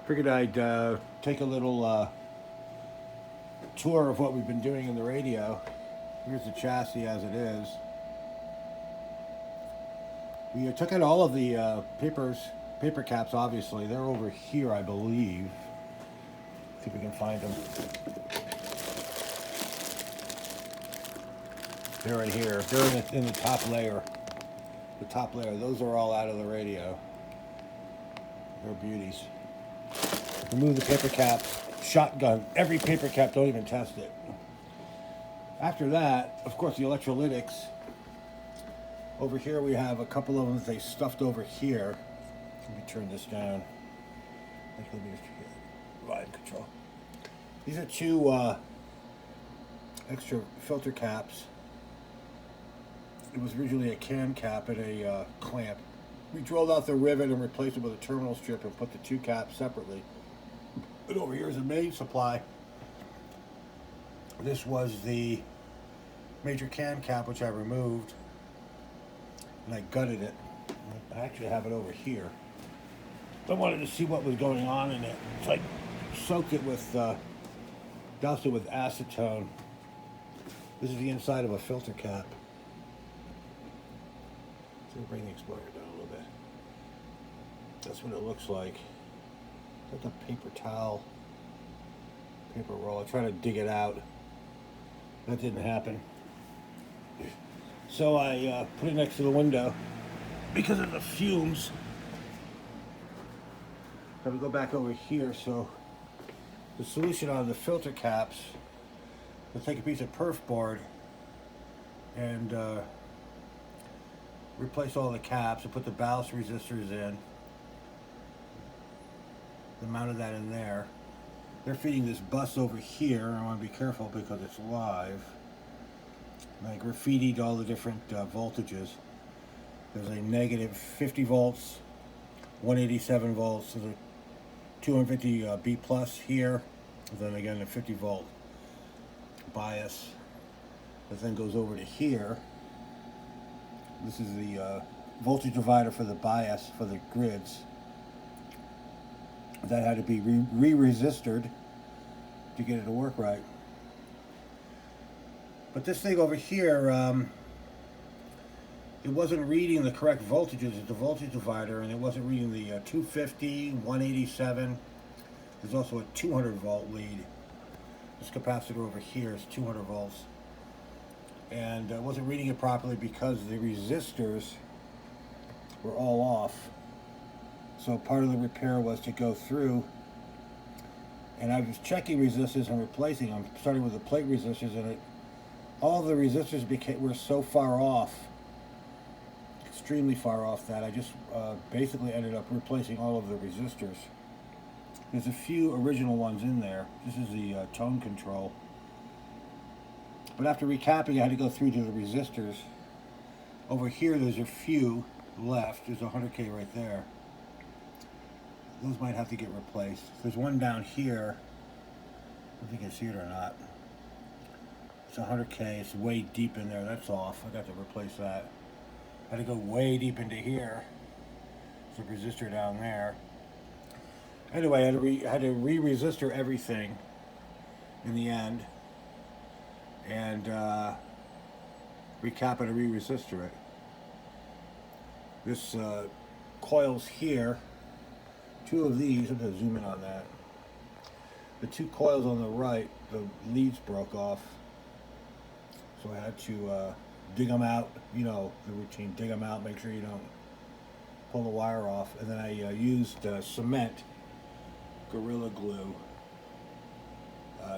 Figured I'd take a little tour of what we've been doing in the radio. Here's the chassis as it is. We took out all of the paper caps, obviously. They're over here, I believe. See if we can find them. They're right here. They're in the top layer. The top layer. Those are all out of the radio. They're beauties. Remove the paper cap. Shotgun. Every paper cap, don't even test it. After that, of course, the electrolytics. Over here we have a couple of them that they stuffed over here. Let me turn this down. Let me just volume control. These are two extra filter caps. It was originally a can cap and a clamp. We drilled out the rivet and replaced it with a terminal strip and put the two caps separately. And over here is a main supply. This was the major can cap, which I removed, and I gutted it. I actually have it over here. I wanted to see what was going on in it, so I soaked it with, doused it with acetone. This is the inside of a filter cap. So we'll bring the exposure down a little bit. That's what it looks like. That's a paper towel, paper roll. I tried to dig it out. That didn't happen. So I put it next to the window because of the fumes. Got to go back over here. So the solution on the filter caps, we'll take a piece of perf board and replace all the caps and put the ballast resistors in. They mounted that in there. They're feeding this bus over here. I want to be careful because it's live. And I graffitied all the different voltages. There's a negative 50 volts, 187 volts, there's a 250 B plus here, and then again a 50 volt bias that then goes over to here. This is the voltage divider for the bias for the grids. That had to be re-resistored to get it to work right. But this thing over here, it wasn't reading the correct voltages. It's a voltage divider, and it wasn't reading the 250, 187. There's also a 200 volt lead. This capacitor over here is 200 volts. And I wasn't reading it properly because the resistors were all off. So part of the repair was to go through, and I was checking resistors and replacing them, starting with the plate resistors, and all of the resistors were so far off, extremely far off, that I just basically ended up replacing all of the resistors. There's a few original ones in there. This is the tone control. But after recapping, I had to go through to the resistors. Over here, there's a few left. There's a 100K right there. Those might have to get replaced. There's one down here. I don't think you can see it or not. It's 100K. It's way deep in there. That's off. I got to replace that. I had to go way deep into here. There's a resistor down there. Anyway, I had to re-resistor everything in the end, and recap it and re-resistor it. This coils here. Two of these, I'm going to zoom in on that. The two coils on the right, the leads broke off. So I had to dig them out, you know, the routine, dig them out, make sure you don't pull the wire off. And then I used cement, Gorilla Glue,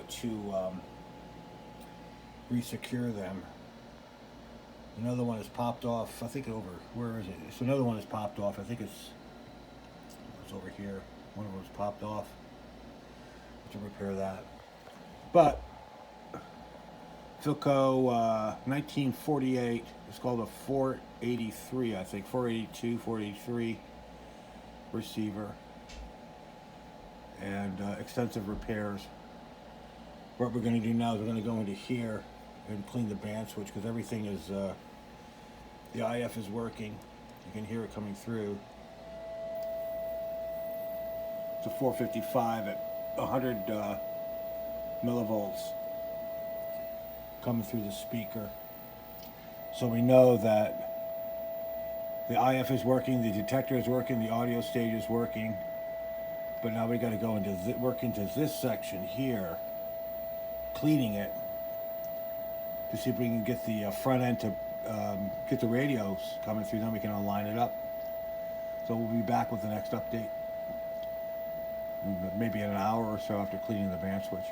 to re-secure them. Another one is popped off, I think where is it? So another one is popped off, I think it's over here. One of them was popped off. To repair that. But Philco 1948. It's called a 483, I think, 482, 483 receiver, and extensive repairs. What we're going to do now is we're going to go into here and clean the band switch, because everything is the IF is working. You can hear it coming through. It's a 455 at 100 millivolts coming through the speaker. So we know that the IF is working, the detector is working, the audio stage is working. But now we got to go into work into this section here, cleaning it, to see if we can get the front end to get the radios coming through. Then we can align it up. So we'll be back with the next update, maybe in an hour or so after cleaning the band switch.